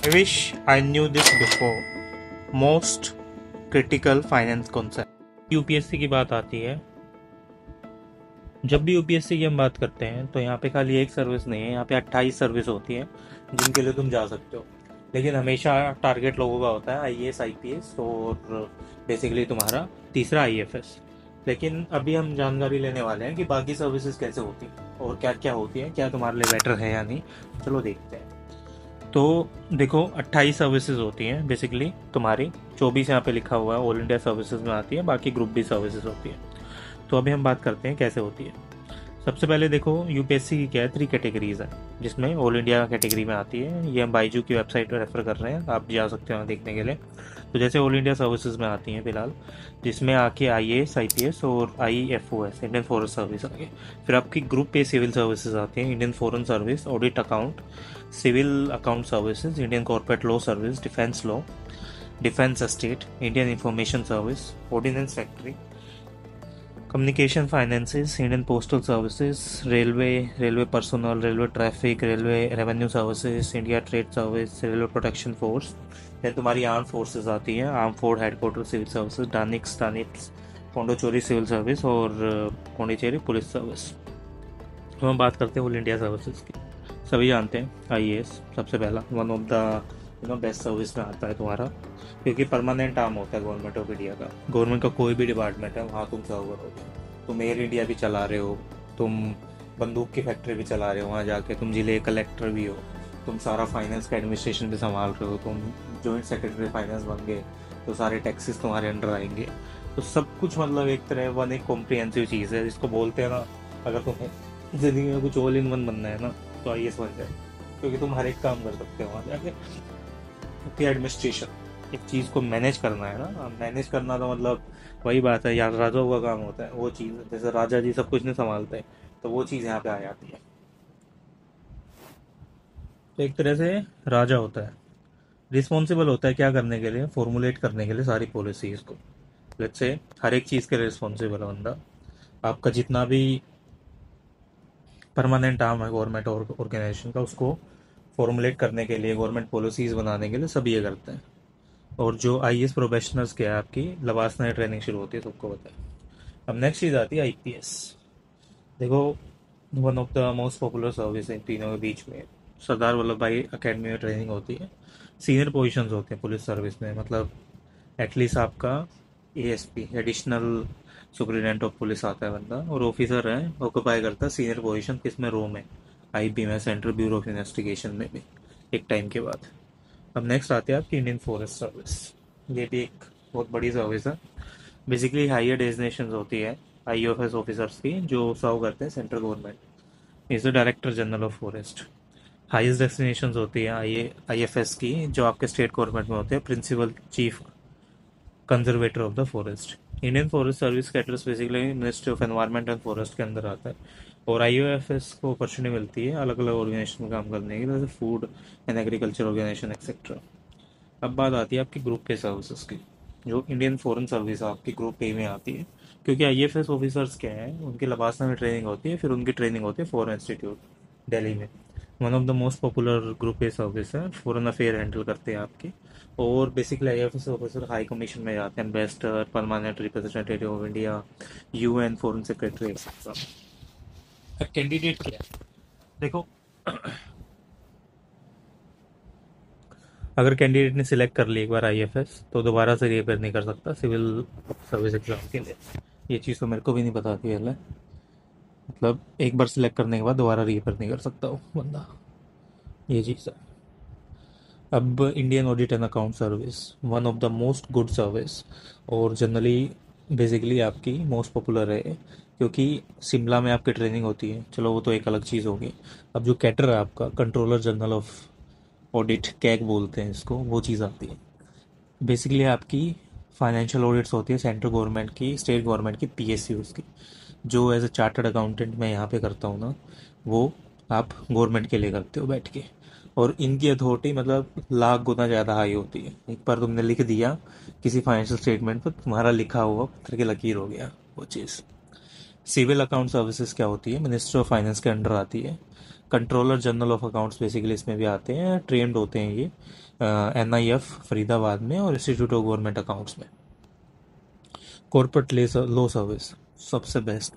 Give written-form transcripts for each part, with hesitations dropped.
I wish I knew this before. Most critical finance concept. UPSC की बात आती है, जब भी यूपीएससी की हम बात करते हैं तो यहाँ पे खाली एक सर्विस नहीं है, यहाँ पे 28 सर्विस होती है जिनके लिए तुम जा सकते हो। लेकिन हमेशा टारगेट लोगों का होता है आईएएस आईपीएस और बेसिकली तुम्हारा तीसरा आईएफएस। लेकिन अभी हम जानकारी लेने वाले हैं कि बाकी सर्विसेज कैसे होती हैं और क्या क्या होती हैं, क्या तुम्हारे लिए बेटर है या नहीं। चलो देखते हैं। तो देखो 28 सर्विसेज होती हैं बेसिकली तुम्हारी, 24 यहाँ पे लिखा हुआ है ऑल इंडिया सर्विसेज में आती है, बाकी ग्रुप बी सर्विसेज होती है। तो अभी हम बात करते हैं कैसे होती है। सबसे पहले देखो यूपीएससी की क्या है, 3 कैटेगरीज है जिसमें ऑल इंडिया कैटेगरी में आती है। ये हम बाईजू की वेबसाइट पर रेफर कर रहे हैं, आप जा सकते हो देखने के लिए। तो जैसे ऑल इंडिया सर्विसेज में आती हैं फिलहाल, जिसमें आके आईएएस आईपीएस और आईएफओएस इंडियन फॉरेस्ट सर्विस आगे। फिर आपकी ग्रुप ए सिविल सर्विसेज आती हैं, Indian foreign service, audit account, civil account services, Indian corporate law service, defence law, defence estate, Indian information service, ordnance factory, communication finances, Indian postal services, railway personnel, railway traffic, railway revenue services, India trade service, railway protection force. फिर तुम्हारी arm forces आती हैं, arm force headquarter civil services, डानिक्स पोंडोचेरी civil service और Pondicherry police service. तो हम बात करते हैं ऑल इंडिया सर्विसेज की। सभी जानते हैं आईएएस सबसे पहला one of the best service में आता है तुम्हारा, क्योंकि परमानेंट आर्म होता है गवर्नमेंट ऑफ इंडिया का। गवर्नमेंट का कोई भी डिपार्टमेंट है वहाँ तुम सर्व करोगे। तुम एयर इंडिया भी चला रहे हो, तुम बंदूक की फैक्ट्री भी चला रहे हो, वहाँ जाके तुम जिले कलेक्टर भी हो, तुम सारा फाइनेंस का एडमिनिस्ट्रेशन भी संभाल रहे हो, तुम जॉइंट सेक्रेटरी फाइनेंस बन गए तो सारे टैक्सेस तुम्हारे अंडर आएंगे। तो सब कुछ मतलब एक तरह एक कॉम्प्रिहेंसिव चीज़ है जिसको बोलते हैं ना, अगर तुम्हें ज़िंदगी में कुछ ऑल इन वन बनना है ना तो आईएएस बन जाए, क्योंकि तुम हर एक काम कर सकते हो वहाँ जाके। क्योंकि एडमिनिस्ट्रेशन एक चीज़ को मैनेज करना है ना, मैनेज करना तो मतलब वही बात है यार, राजाओं का काम होता है वो चीज़। जैसे राजा जी सब कुछ नहीं संभालते, तो वो चीज़ यहाँ पे आ जाती है। तो एक तरह से राजा होता है, रिस्पॉन्सिबल होता है क्या करने के लिए, फॉर्मुलेट करने के लिए सारी पॉलिसीज़ को। लेट्स से हर एक चीज़ के लिए रिस्पॉन्सिबल है बंदा। आपका जितना भी परमानेंट आर्म है गवर्नमेंट और ऑर्गेनाइजेशन का, उसको फॉर्मुलेट करने के लिए, गवर्नमेंट पॉलिसीज़ बनाने के लिए सब ये करते हैं। और जो आईएएस प्रोबेशनर्स के है आपकी लवासना में ट्रेनिंग शुरू होती है, सबको पता है। अब नेक्स्ट चीज़ आती है आईपीएस। देखो one of the most popular service है इन तीनों के बीच में, सरदार वल्लभ भाई अकेडमी में ट्रेनिंग होती है। सीनियर पोजीशंस होते हैं पुलिस सर्विस में, मतलब एटलीस्ट आपका ASP additional superintendent of police आता है बंदा, और ऑफिसर है ऑक्यूपाई करता है सीनियर पोजीशन किस में, रो में, आईबी में, सेंट्रल ब्यूरो ऑफ इन्वेस्टिगेशन में भी एक टाइम के बाद। अब नेक्स्ट आते हैं आपकी इंडियन फॉरेस्ट सर्विस। ये भी एक बहुत बड़ी सर्विस है। बेसिकली हायर डेजिग्नेशन होती है आईओएफएस ऑफिसर्स की जो सर्व करते हैं central government. Is the director general of forest. Highest destination होती है आईएफएस की जो आपके स्टेट गवर्नमेंट में होते हैं, principal chief conservator of the forest. Indian forest service cadres basically ministry of environment and forest के अंदर आता है। और आईओएफएस को अपॉर्चुनिटी मिलती है अलग अलग ऑर्गेनाइजेशन में काम करने की, जैसे food and agriculture organization etcetera. अब बात आती है आपकी ग्रुप के सर्विसेज की, जो इंडियन फॉरेन सर्विस आपकी ग्रुप ए में आती है। क्योंकि आईएफएस ऑफिसर्स क्या हैं, उनकी लबासना में ट्रेनिंग होती है, फिर उनकी ट्रेनिंग होती है फॉरेन इंस्टीट्यूट दिल्ली में। One of the most popular group a service है, फॉरेन अफेयर हैंडल करते हैं आपकी। और basically IFS officer high commission में जाते हैं, ambassador, permanent representative of India, UN foreign secretary etcetera. Candidate क्या है, देखो अगर कैंडिडेट ने सिलेक्ट कर ली एक बार आईएफएस तो दोबारा से रीअपेयर नहीं कर सकता सिविल सर्विस एग्जाम के लिए। ये चीज़ तो मेरे को भी नहीं पता थी पहले, मतलब एक बार सिलेक्ट करने के बाद दोबारा रीअपेयर नहीं कर सकता वो बंदा, ये चीज़ है। अब Indian audit and account service, one of the most good service, और जनरली बेसिकली आपकी मोस्ट पॉपुलर है, क्योंकि शिमला में आपकी ट्रेनिंग होती है। चलो वो तो एक अलग चीज़ होगी। अब जो कैटर है आपका, controller general of audit, CAG बोलते हैं इसको, वो चीज़ आती है। बेसिकली आपकी फाइनेंशियल ऑडिट्स होती है सेंट्रल गवर्नमेंट की, स्टेट गवर्नमेंट की, पीएसयूज़ की। जो एज ए चार्टर्ड अकाउंटेंट मैं यहाँ पे करता हूँ ना, वो आप गवर्नमेंट के लिए करते हो बैठ के। और इनकी अथॉरिटी मतलब लाख गुना ज़्यादा हाई होती है। एक बार तुमने लिख दिया किसी फाइनेंशियल स्टेटमेंट पर, तुम्हारा लिखा हुआ पत्थर की लकीर हो गया वो चीज़। सिविल अकाउंट सर्विसेज क्या होती है, मिनिस्ट्री ऑफ फाइनेंस के अंडर आती है। Controller general of accounts basically इसमें भी आते हैं, ट्रेंड होते हैं ये NIF फरीदाबाद में और इंस्टीट्यूट ऑफ गवर्नमेंट अकाउंट्स में। कॉर्पोरेट लॉ सर्विस सबसे बेस्ट,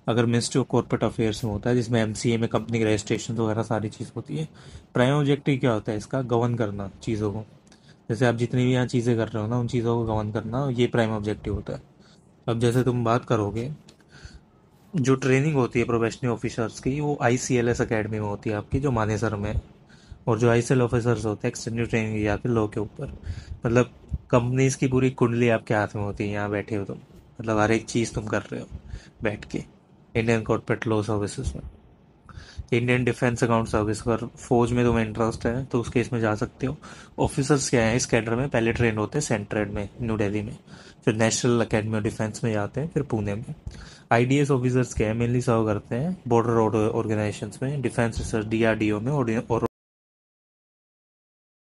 अगर मिनिस्ट्री ऑफ कॉर्पोरेट अफेयर्स में होता है, जिसमें MCA में कंपनी रजिस्ट्रेशन वगैरह सारी चीज़ होती है। प्राइम ऑब्जेक्टिव क्या होता है इसका? गवर्न करना चीज़ों को। जैसे आप जितनी भी यहाँ चीज़ें कर रहे हो ना, उन चीज़ों को गवर्न करना, ये प्राइम ऑब्जेक्टिव होता है। अब जैसे तुम बात करोगे, जो ट्रेनिंग होती है प्रोबेशनरी ऑफिसर्स की, वो ICLS अकेडमी में होती है आपकी, जो मानेसर में है। और जो ICL ऑफिसर्स होते हैं, एक्सटेंडेड ट्रेनिंग दी जाती है लॉ के ऊपर। मतलब कंपनीज की पूरी कुंडली आपके हाथ में होती है, यहाँ बैठे हो तुम, मतलब हर एक चीज़ तुम कर रहे हो बैठ के इंडियन कॉर्पोरेट लॉ सर्विसेज में। इंडियन डिफेंस अकाउंट सर्विस, अगर फौज में तुम्हें इंटरेस्ट है तो उस केस में जा सकते हो। ऑफिसर्स क्या है इस कैडर में? पहले ट्रेन होते हैं सेंट्रेड में, न्यू दिल्ली में, फिर नेशनल अकेडमी ऑफ डिफेंस में जाते हैं, फिर पुणे में। IDS ऑफिसर्स क्या है? मेनली सर्व करते हैं बॉर्डर ऑर्गेनाइजेशंस में, डिफेंस रिसर्च DRDO में और